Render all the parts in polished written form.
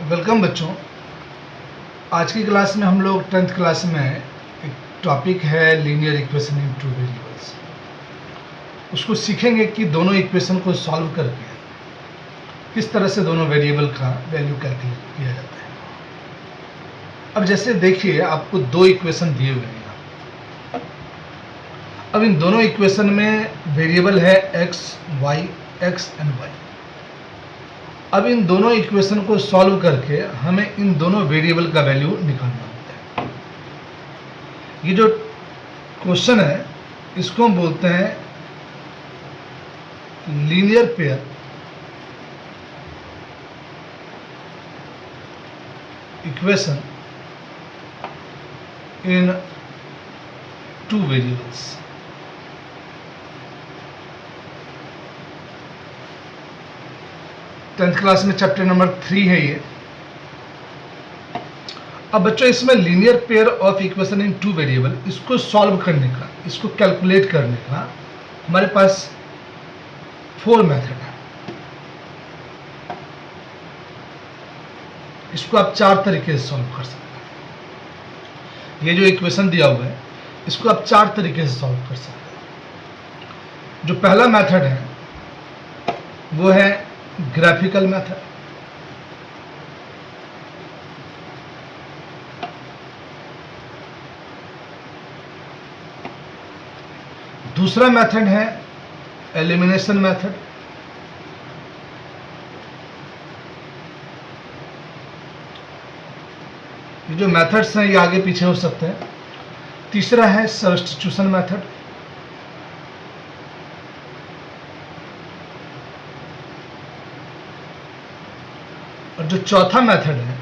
Welcome बच्चों। आज की क्लास में हम लोग 10th क्लास में एक टॉपिक है linear equation in two variables. उसको सीखेंगे कि दोनों इक्वेशन को सॉल्व करके किस तरह से दोनों वेरिएबल का वैल्यू कैलकुलेट किया जाता है। अब जैसे देखिए, आपको दो इक्वेशन दिए हुए हैं। अब इन दोनों इक्वेशन में वेरिएबल है x, y, x and y। अब इन दोनों इक्वेशन को सॉल्व करके हमें इन दोनों वेरिएबल का वैल्यू निकालना होता है। ये जो क्वेश्चन है इसको हम बोलते हैं linear pair equation in two variables. Tenth class में चैप्टर नंबर 3 है ये। अब बच्चों, इसमें linear pair of equation in two variable, इसको सॉल्व करने का, इसको कैलकुलेट करने का हमारे पास 4 मेथड है। इसको आप 4 तरीके से सॉल्व कर सकते हैं। ये जो इक्वेशन दिया हुआ है इसको आप 4 तरीके से सॉल्व कर सकते हैं। जो पहला मेथड है वो है ग्राफिकल मेथड। दूसरा मेथड है एलिमिनेशन मेथड। ये जो मेथड्स हैं ये आगे पीछे हो सकते हैं। तीसरा है सब्स्टिट्यूशन मेथड। और जो चौथा मेथड है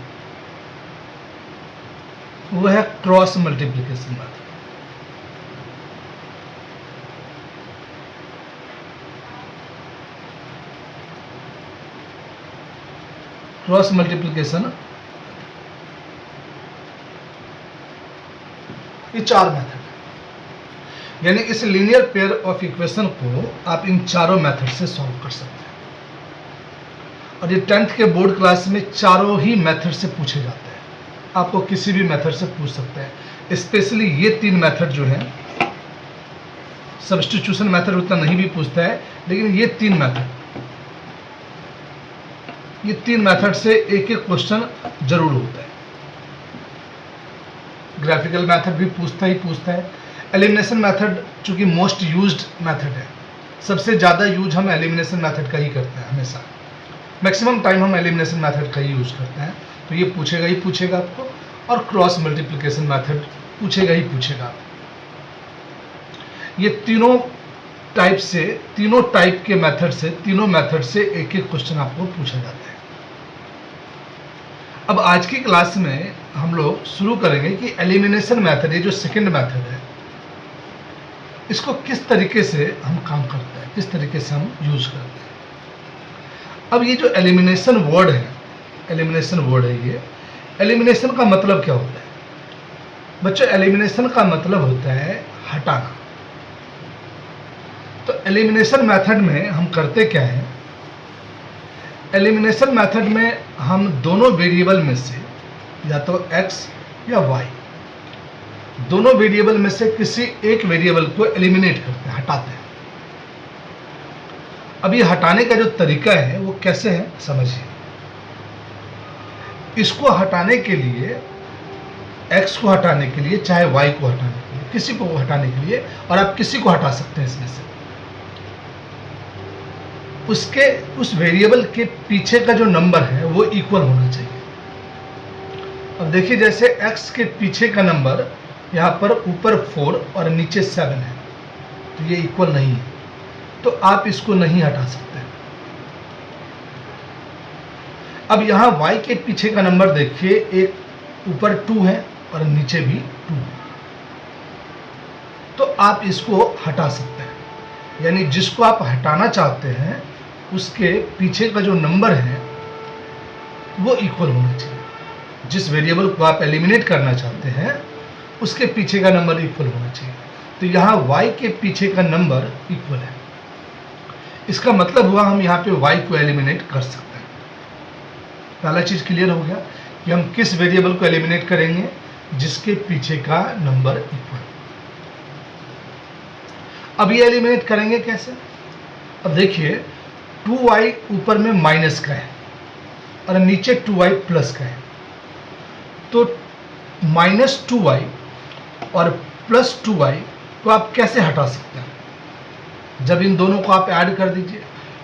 वो है cross multiplication method. Cross multiplication, ये 4 मेथड है। यानी इस लीनियर पेयर ऑफ इक्वेशन को आप इन चारों मेथड से सॉल्व कर सकते हैं। और ये 10th के बोर्ड क्लास में चारों ही मेथड से पूछे जाते हैं। आपको किसी भी मेथड से पूछ सकते हैं। स्पेशली ये 3 मेथड जो हैं, सब्स्टिट्यूशन मेथड उतना नहीं भी पूछता है, लेकिन ये 3 मेथड से एक एक क्वेश्चन जरूर होता है। ग्राफिकल मेथड भी पूछता है। एलिमिनेशन मेथड चूंकि मोस्ट यूज्ड मेथड है, सबसे ज़्यादा यूज हम एलिमिनेशन मेथड का ही करते हैं। हमेशा मैक्सिमम टाइम हम एलिमिनेशन मेथड का ही यूज करते हैं। तो ये पूछेगा ही पूछेगा आपको। और क्रॉस मल्टीप्लिकेशन मेथड पूछेगा ही पूछेगा आपको। ये तीनों टाइप के मेथड से, तीनों मेथड से एक एक क्वेश्चन आपको पूछा जाता है। अब आज की क्लास में हम लोग शुरू करेंगे कि एलिमिनेशन मेथड, ये जो सेकंड मेथड है, इसको किस तरीके से हम काम करते हैं, किस तरीके से हम यूज करते हैं। अब ये जो एलिमिनेशन वर्ड है ये एलिमिनेशन का मतलब क्या होता है बच्चों? एलिमिनेशन का मतलब होता है हटाना। तो एलिमिनेशन मेथड में हम करते क्या है? एलिमिनेशन मेथड में हम दोनों वेरिएबल में से, या तो x या y, दोनों वेरिएबल में से किसी एक वेरिएबल को एलिमिनेट करते हैं, हटाते हैं। अब ये हटाने का जो तरीका है वो कैसे है समझिए। इसको हटाने के लिए, x को हटाने के लिए, चाहे y को हटाने के लिए, किसी को हटाने के लिए, और आप किसी को हटा सकते हैं इसमें से, उस वेरिएबल के पीछे का जो नंबर है वो इक्वल होना चाहिए। अब देखिए, जैसे x के पीछे का नंबर यहाँ पर ऊपर 4 और नीचे 7 है, तो ये इक्वल नहीं है, तो आप इसको नहीं हटा सकते। अब यहाँ y के पीछे का नंबर देखिए, एक ऊपर 2 है और नीचे भी 2 है, तो आप इसको हटा सकते हैं। यानी जिसको आप हटाना चाहते हैं उसके पीछे का जो नंबर है वो इक्वल होना चाहिए। जिस वेरिएबल को आप एलिमिनेट करना चाहते हैं उसके पीछे का नंबर इक्वल होना चाहिए। तो यहाँ y के पीछे का नंबर इक्वल है। इसका मतलब हुआ हम यहाँ पे y को एलिमिनेट कर सकते हैं। पहला चीज क्लियर हो गया कि हम किस वेरिएबल को एलिमिनेट करेंगे, जिसके पीछे का नंबर इक्वल। अब ये एलिमिनेट करेंगे कैसे? अब देखिए 2y ऊपर में माइनस का है और नीचे 2y प्लस का है, तो -2y और +2y को आप कैसे हटा सकते हैं? जब इन दोनों को आप ऐड कर दीजिए,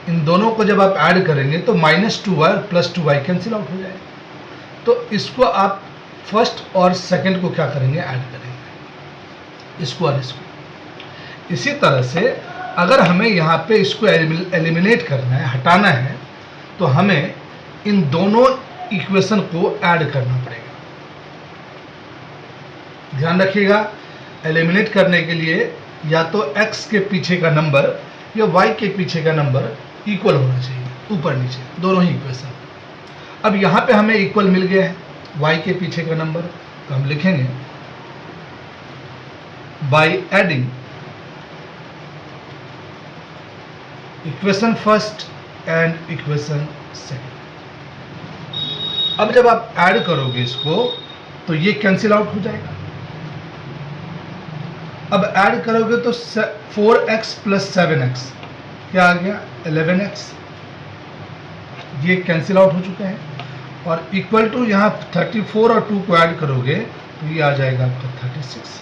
इन दोनों को जब आप ऐड करेंगे तो -2y और +2y कैंसिल आउट हो जाएगा। तो इसको आप फर्स्ट और सेकंड को क्या करेंगे, ऐड करेंगे, इसको और इसको। इसी तरह से अगर हमें यहाँ पे इसको एलिमिनेट करना है, हटाना है, तो हमें इन दोनों इक्वेशन को ऐड करना पड़ेगा। ध्यान रखिएगा, एलिमिनेट करने के लिए या तो x के पीछे का नंबर या y के पीछे का नंबर इक्वल होना चाहिए, ऊपर नीचे दोनों ही इक्वेशन। अब यहाँ पे हमें इक्वल मिल गया है y के पीछे का नंबर, तो हम लिखेंगे by adding equation first and equation second. अब जब आप ऐड करोगे इसको तो ये कैंसिल आउट हो जाएगा। अब ऐड करोगे तो 4x + 7x क्या आ गया, 11x। ये कैंसिल आउट हो चुका है। और इक्वल टू यहाँ 34 और 2 को ऐड करोगे तो ये आ जाएगा आपका 36।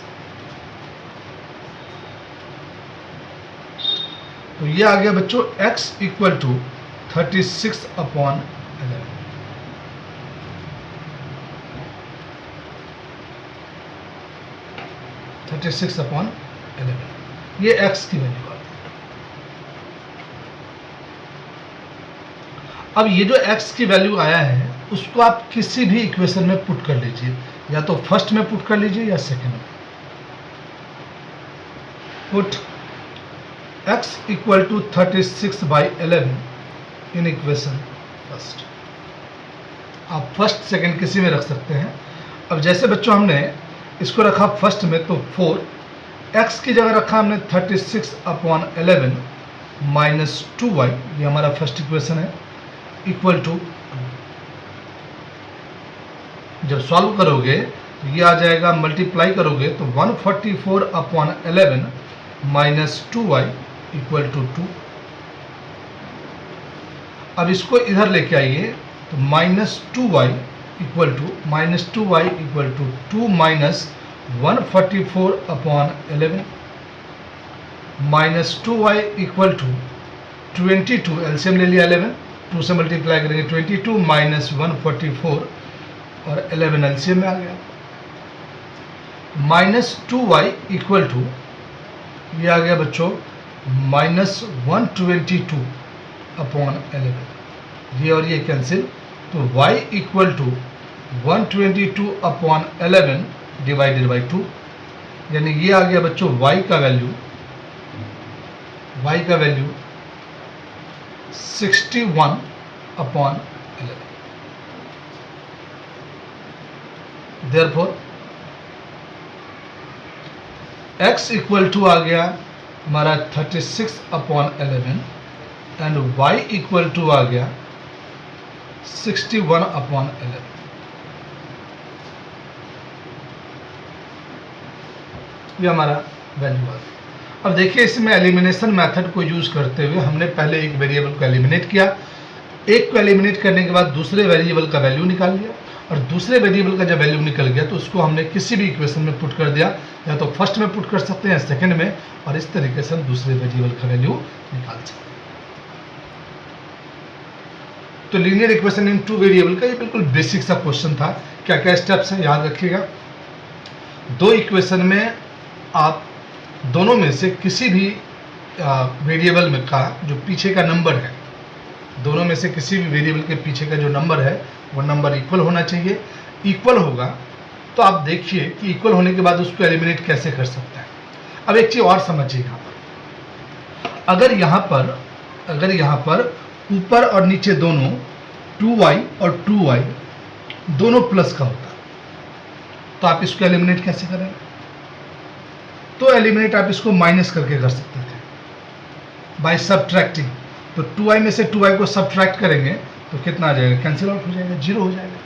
तो ये आ गया बच्चों x = 36/11। 36/11 ये x की वैल्यू आ गई। अब ये जो x की वैल्यू आया है उसको आप किसी भी इक्वेशन में पुट कर लीजिए, या तो फर्स्ट में पुट कर लीजिए या सेकंड में। पुट x = 36/11 इन इक्वेशन फर्स्ट। आप फर्स्ट सेकंड किसी में रख सकते हैं। अब जैसे बच्चों हमने इसको रखा फर्स्ट में, तो 4x की जगह रखा हमने 36/11 -2y, ये हमारा फर्स्ट इक्वेशन है, इक्वल टू, जब सॉल्व करोगे तो ये आ जाएगा, मल्टीप्लाई करोगे तो 144/11 -2y = 2। अब इसको इधर लेके आइए तो -2y = 2 - 144/11 -2y = 22। एलसीएम ले लिया 11, 2 से मल्टीप्लाई करेंगे 22 - 144 और 11 एलसीएम में आ गया। -2y = ये आ गया बच्चों -122/11। ये और ये कैंसिल, तो y = 122/11 / 2, यानी ये आ गया बच्चों y का वैल्यू 61/11। Therefore x = आ गया हमारा 36/11 एंड y = आ गया 61/11। ये हमारा वैल्यू आ गया। अब देखिए इसमें एलिमिनेशन मेथड को यूज करते हुए हमने पहले एक वेरिएबल को एलिमिनेट किया, एक को एलिमिनेट करने के बाद दूसरे वेरिएबल का वैल्यू निकाल लिया, और दूसरे वेरिएबल का जब वैल्यू निकल गया तो उसको हमने किसी भी इक्वेशन में पुट कर दिया, या तो फर्स्ट में पुट कर सकते हैं या सेकंड में, और इस तरीके से हम दूसरे वेरिएबल का वैल्यू निकाल सकते हैं। तो लीनियर इक्वेशन इन 2 वेरिएबल का ये बिल्कुल बेसिक सा क्वेश्चन था। क्या क्या स्टेप्स हैं याद रखिएगा। 2 इक्वेशन में आप दोनों में से किसी भी वेरिएबल में का जो पीछे का नंबर है, दोनों में से किसी भी वेरिएबल के पीछे का जो नंबर है वो नंबर इक्वल होना चाहिए। इक्वल होगा तो आप देखिए कि इक्वल होने के बाद उसको एलिमिनेट कैसे कर सकते हैं। अब एक चीज़ और समझिएगा, अगर यहाँ पर ऊपर और नीचे दोनों 2y और 2y दोनों प्लस का होता तो आप इसको एलिमिनेट कैसे करेंगे? तो एलिमिनेट आप इसको माइनस करके कर सकते थे बाय सब्ट्रैक्टिंग। तो 2i में से 2i को सब्ट्रैक्ट करेंगे तो कितना आ जाएगा, कैंसिल आउट हो जाएगा, 0 हो जाएगा।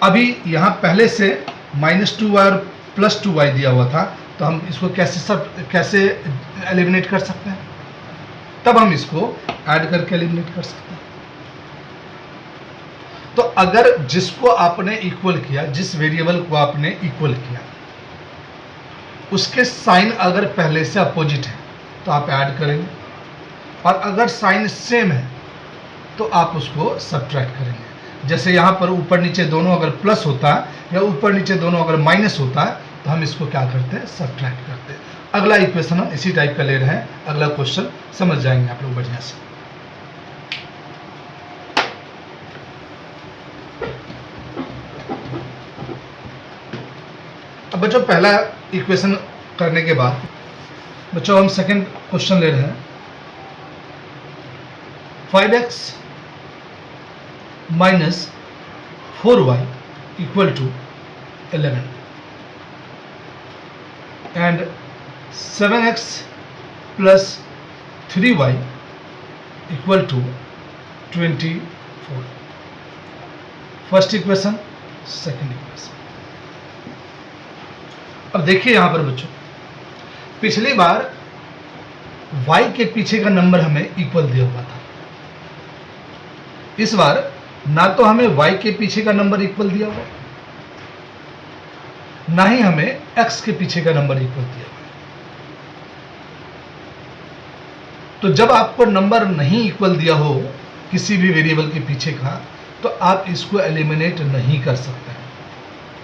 अभी यहाँ पहले से -2y और +2y दिया हुआ था, तो हम इसको कैसे एलिमिनेट कर सकते हैं, तब हम इसको ऐड करके एलिमिनेट कर सकते हैं। तो अगर जिसको आपने इक्वल किया, जिस वेरिएबल को आपने इक्वल किया, उसके साइन अगर पहले से अपोजिट है तो आप ऐड करेंगे, और अगर साइन सेम है तो आप उसको सब्ट्रैक्ट करेंगे। जैसे यहाँ पर ऊपर नीचे दोनों अगर प्लस होता है या ऊपर नीचे दोनों अगर माइनस होता है तो हम इसको क्या करते हैं, सब्ट्रैक्ट करते हैं। अगला इक्वेशन हम इसी टाइप का ले रहे हैं, अगला क्वेश्चन समझ जाएंगे आप लोग बढ़िया से। अब बच्चों पहला इक्वेशन करने के बाद बच्चों हम सेकंड क्वेश्चन ले रहे हैं। 5x minus 4y equal to 11 and 7x plus 3y equal to 24. First equation, second equation. अब देखिए यहां पर बच्चों, पिछली बार y के पीछे का नंबर हमें इक्वल दिया हुआ था। इस बार ना तो हमें y के पीछे का नंबर इक्वल दिया हुआ, ना ही हमें x के पीछे का नंबर इक्वल दिया हुआ। तो जब आपको नंबर नहीं इक्वल दिया हो किसी भी वेरिएबल के पीछे का, तो आप इसको एलिमिनेट नहीं कर सकते हैं,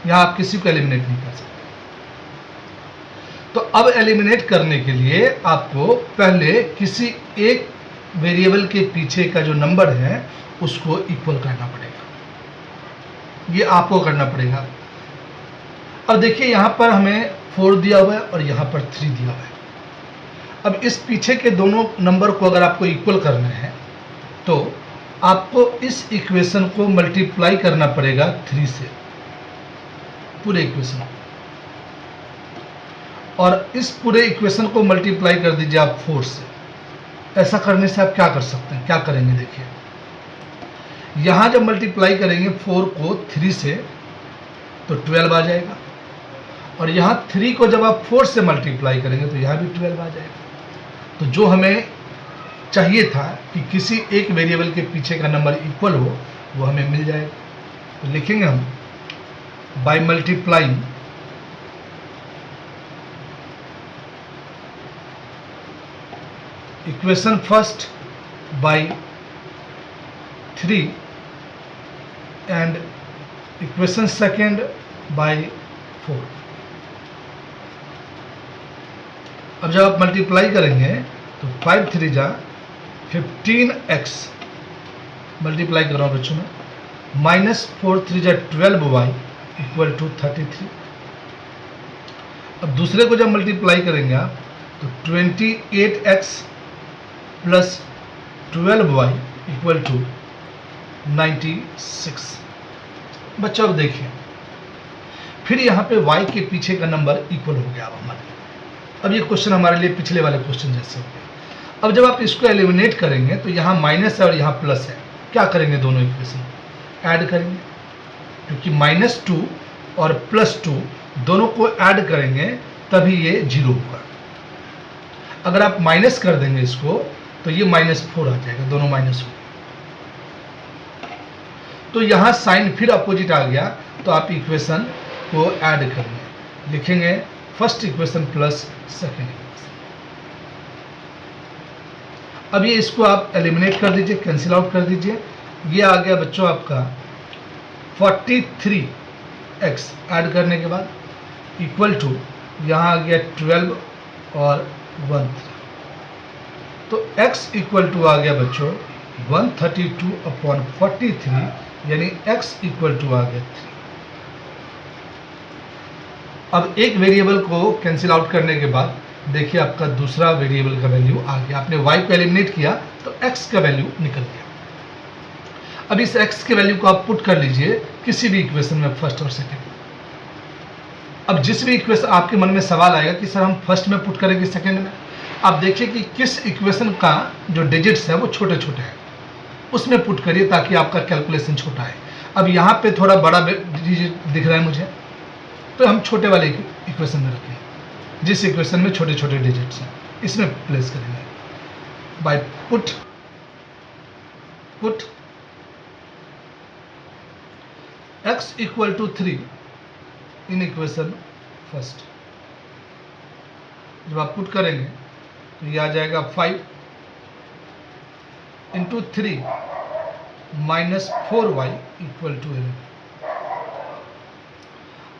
यहां आप किसी को एलिमिनेट नहीं कर सकते। तो अब एलिमिनेट करने के लिए आपको पहले किसी एक वेरिएबल के पीछे का जो नंबर है उसको इक्वल करना पड़ेगा, ये आपको करना पड़ेगा। अब देखिए यहां पर हमें 4 दिया हुआ है और यहां पर 3 दिया हुआ है। अब इस पीछे के दोनों नंबर को अगर आपको इक्वल करना है तो आपको इस इक्वेशन को मल्टीप्लाई करना पड़ेगा 3 से, पूरे इक्वेशन, और इस पूरे इक्वेशन को मल्टीप्लाई कर दीजिए आप 4 से। ऐसा करने से आप क्या कर सकते हैं, क्या करेंगे, देखिए यहां जब मल्टीप्लाई करेंगे 4 को 3 से तो 12 आ जाएगा, और यहां 3 को जब आप 4 से मल्टीप्लाई करेंगे तो यहां भी 12 आ जाएगा। तो जो हमें चाहिए था कि किसी एक वेरिएबल के पीछे का नंबर इक्वल हो, वो हमें मिल जाएगा। तो लिखेंगे हम bye multiplying equation first bye 3 and equation second by 4। अब जब आप मल्टीप्लाई करेंगे तो 5 3 जा 15x मल्टीप्लाई कर रहा हूँ बच्चों में, -4 3 जा 12y इक्वल टू 33। अब दूसरे को जब मल्टीप्लाई करेंगे आप तो 28x plus 12y equal to 96। बच्चों अब देखिए, फिर यहाँ पे y के पीछे का नंबर इक्वल हो गया अब हमारे। अब ये क्वेश्चन हमारे लिए पिछले वाले क्वेश्चन जैसे हो गया। अब जब आप इसको एलिमिनेट करेंगे तो यहाँ माइनस है और यहाँ प्लस है, क्या करेंगे, दोनों इक्वेशन ऐड करेंगे, क्योंकि -2 और +2 दोनों को ऐड करेंगे तभी ये 0 होगा। अगर आप माइनस कर देंगे इसको तो ये -4 आ जाएगा, दोनों माइनस हो गए। तो यहाँ साइन फिर अपोजिट आ गया, तो आप इक्वेशन को ऐड करेंगे, लिखेंगे first equation plus second equation. अब ये इसको आप एलिमिनेट कर दीजिए, कैंसिल आउट कर दीजिए। ये आ गया बच्चों आपका 43x ऐड करने के बाद इक्वल टू यहाँ आ गया 12 और 1 3। तो x इक्वल टू आ गया बच्चों 132/43, यानी x इक्वल टू आ गया 3। अब एक वेरिएबल को कैंसिल आउट करने के बाद देखिए आपका दूसरा वेरिएबल का वैल्यू आ गया। आपने y को एलिमिनेट किया तो x का वैल्यू निकल गया। अब इस x के वैल्यू को आप पुट कर लीजिए किसी भी इक्वेशन में, फर्स्ट और सेकेंड। अब जिस भी इक्वेशन आपके मन में सवाल आएगा कि सर हम फर्स्ट में पुट करेंगे सेकंड में, आप देखिए कि किस इक्वेशन का जो डिजिट्स है वो छोटे छोटे हैं, उसमें पुट करिए ताकि आपका कैलकुलेशन छोटा है। अब यहाँ पे थोड़ा बड़ा डिजिट दिख रहा है मुझे, तो हम छोटे वाले इक्वेशन में रखें, जिस इक्वेशन में छोटे छोटे डिजिट्स हैं इसमें प्लेस करेंगे by put x equal to 3 in equation first. जब आप पुट करेंगे तो ये आ जाएगा 5 into 3 minus 4y equal to 11।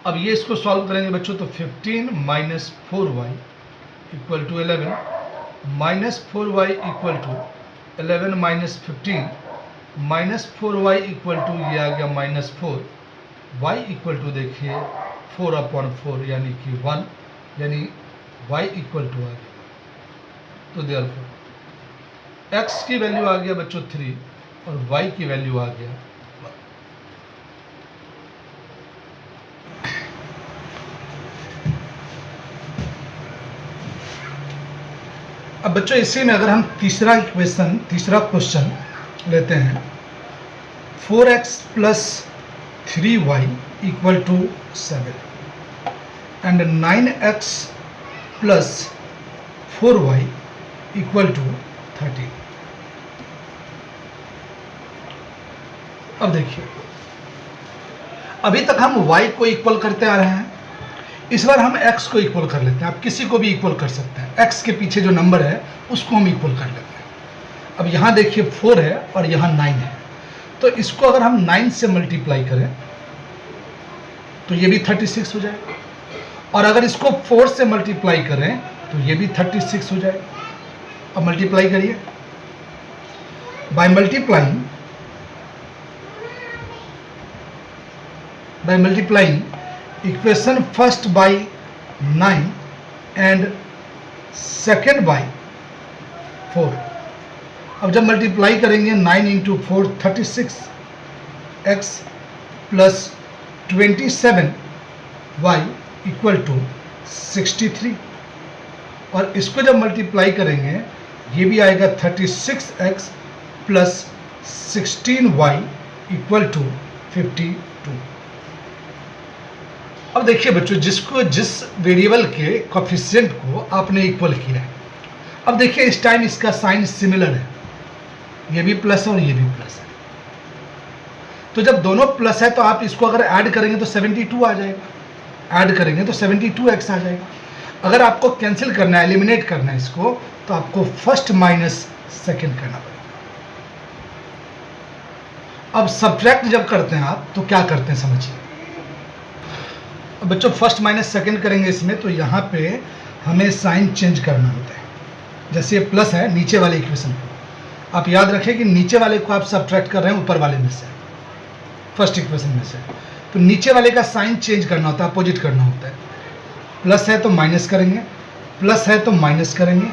अब ये इसको सॉल्व करेंगे बच्चों, तो 15 minus 4y equal to 11 minus 4y equal to 11 minus 15 minus 4y equal to ये आ गया माइनस 4, y इक्वल टू देखिए 4/4 यानी कि 1, यानी y इक्वल टू आ गया। तो देयरफॉर x की वैल्यू आ गया बच्चों 3 और y की वैल्यू आ गया 1। अब बच्चों इसी में अगर हम तीसरा क्वेश्चन लेते हैं, 4x plus 3y equal to 7 and 9x plus 4y equal to 13। अब देखिए, अभी तक हम y को इक्वल करते आ रहे हैं, इस बार हम x को इक्वल कर लेते हैं। आप किसी को भी इक्वल कर सकते हैं, x के पीछे जो नंबर है उसको हम इक्वल कर लेते हैं। अब यहाँ देखिए 4 है और यहाँ 9 है, तो इसको अगर हम 9 से मल्टीप्लाई करें तो ये भी 36 हो जाएगा, और अगर इसको 4 से मल्टीप्लाई करें तो ये भी 36 हो जाएगा। अब मल्टीप्लाई करिए, by multiplying equation first by 9 and second by 4। अब जब मल्टीप्लाई करेंगे 9 into 4 36 x plus 27 y equal to 63, और इसको जब मल्टीप्लाई करेंगे ये भी आएगा 36x plus 16y equal to 52। अब देखिए बच्चों, जिस वेरिएबल के कोफिशिएंट को आपने इक्वल किया है, अब देखिए इस टाइम इसका साइन सिमिलर है, ये भी प्लस है और ये भी प्लस है। तो जब दोनों प्लस है तो आप इसको अगर ऐड करेंगे तो 72 आ जाएगा, ऐड करेंगे तो 72x आ जाएगा। अगर आपको कैंसिल करना है, एलिमिनेट करना है इसको, तो आपको फर्स्ट माइनस सेकेंड करना पड़ेगा। अब सब्ट्रैक्ट जब करते हैं आप तो क्या करते हैं समझिए। अब बच्चों फर्स्ट माइनस सेकेंड करेंगे इसमें, तो यहाँ पे हमें साइन चेंज करना होता है। जैसे ये प्लस है नीचे वाले इक्वेशन को, आप याद रखें कि नीचे वाले को आप सब्ट्रैक्ट कर रहे हैं ऊपर वाले में से, फर्स्ट इक्वेशन में से, तो नीचे वाले का साइन चेंज करना होता है, अपोजिट करना होता है। प्लस है तो माइनस करेंगे, प्लस है तो माइनस करेंगे,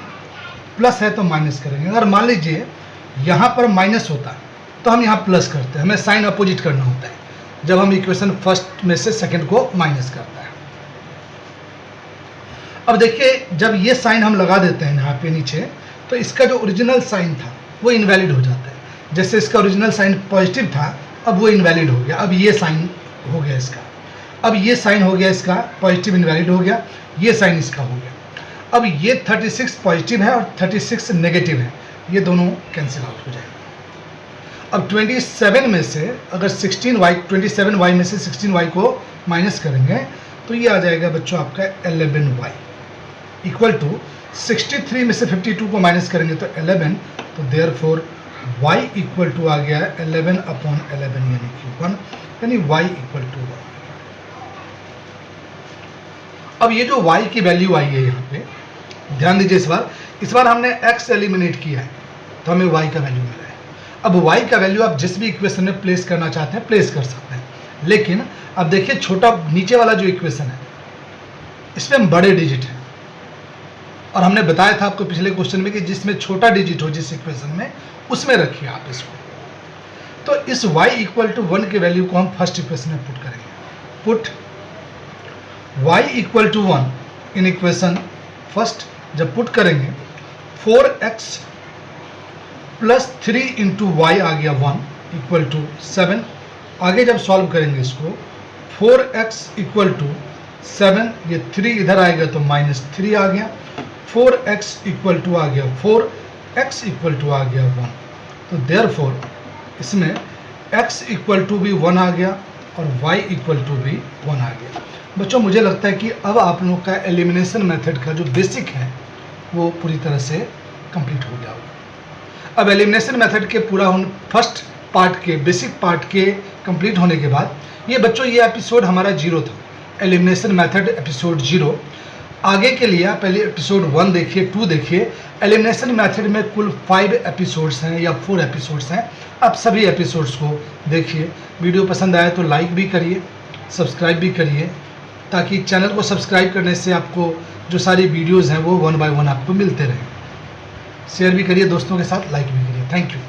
प्लस है तो माइनस करेंगे। अगर मान लीजिए यहाँ पर माइनस होता तो हम यहाँ प्लस करते हैं, हमें साइन अपोजिट करना होता है जब हम इक्वेशन फर्स्ट में से सेकंड को माइनस करते हैं। अब देखिए जब ये साइन हम लगा देते हैं यहाँ पे नीचे, तो इसका जो ओरिजिनल साइन था वो इनवैलिड हो जाता है। जैसे इसका ओरिजिनल साइन पॉजिटिव था, अब वो इनवैलिड हो गया, अब ये साइन हो गया इसका, अब ये साइन हो गया इसका, पॉजिटिव इनवैलिड हो गया, ये साइन इसका हो गया। अब ये 36 पॉजिटिव है और 36 नेगेटिव है, ये दोनों कैंसिल आउट हो जाएगा। अब 27 में से अगर 27y में से 16y को माइनस करेंगे तो ये आ जाएगा बच्चों आपका 11y इक्वल टू 63 में से 52 को माइनस करेंगे तो 11, तो देयरफॉर y इक्वल टू आ गया 11/11 यानी कि 1, यानी y इक्वल टू 1। अब ये जो y की वैल्यू आई है यहाँ पे ध्यान दीजिए, इस बार हमने x एलिमिनेट किया है तो हमें y का वैल्यू मिला है। अब y का वैल्यू आप जिस भी इक्वेशन में प्लेस करना चाहते हैं प्लेस कर सकते हैं, लेकिन अब देखिए छोटा नीचे वाला जो इक्वेशन है इसमें बड़े डिजिट है, और हमने बताया था आपको पिछले क्वेश्चन में कि जिसमें छोटा डिजिट हो जिस इक्वेशन में उसमें रखिए आप इसको। तो इस y इक्वल टू 1 के वैल्यू को हम फर्स्ट इक्वेशन में पुट करेंगे। Put y equal to 1 in equation first जब पुट करेंगे 4x प्लस 3 इंटू वाई आ गया 1 इक्वल टू 7। आगे जब सॉल्व करेंगे इसको 4x इक्वल टू 7, ये 3 इधर आएगा तो -3 आ गया, 4x इक्वल टू आ गया 4, x इक्वल टू आ गया 1। तो देयरफॉर इसमें x इक्वल टू भी 1 आ गया और y इक्वल टू भी 1 आ गया। बच्चों मुझे लगता है कि अब आप लोगों का एलिमिनेशन मेथड का जो बेसिक है वो पूरी तरह से कंप्लीट हो गया होगा। अब एलिमिनेशन मेथड के पूरा फर्स्ट पार्ट के बेसिक पार्ट के कंप्लीट होने के बाद ये बच्चों ये एपिसोड हमारा 0 था, एलिमिनेशन मेथड एपिसोड 0। आगे के लिए पहले एपिसोड 1 देखिए, 2 देखिए। एलिमिनेशन मेथड में कुल 5 एपिसोड्स हैं या 4 एपिसोड्स हैं। आप सभी एपिसोड्स को देखिए। वीडियो पसंद आए तो लाइक भी करिए, सब्सक्राइब भी करिए, ताकि चैनल को सब्सक्राइब करने से आपको जो सारी वीडियोज़ हैं वो 1 बाय 1 आपको मिलते रहें। शेयर भी करिए दोस्तों के साथ, लाइक भी करिए। Thank you.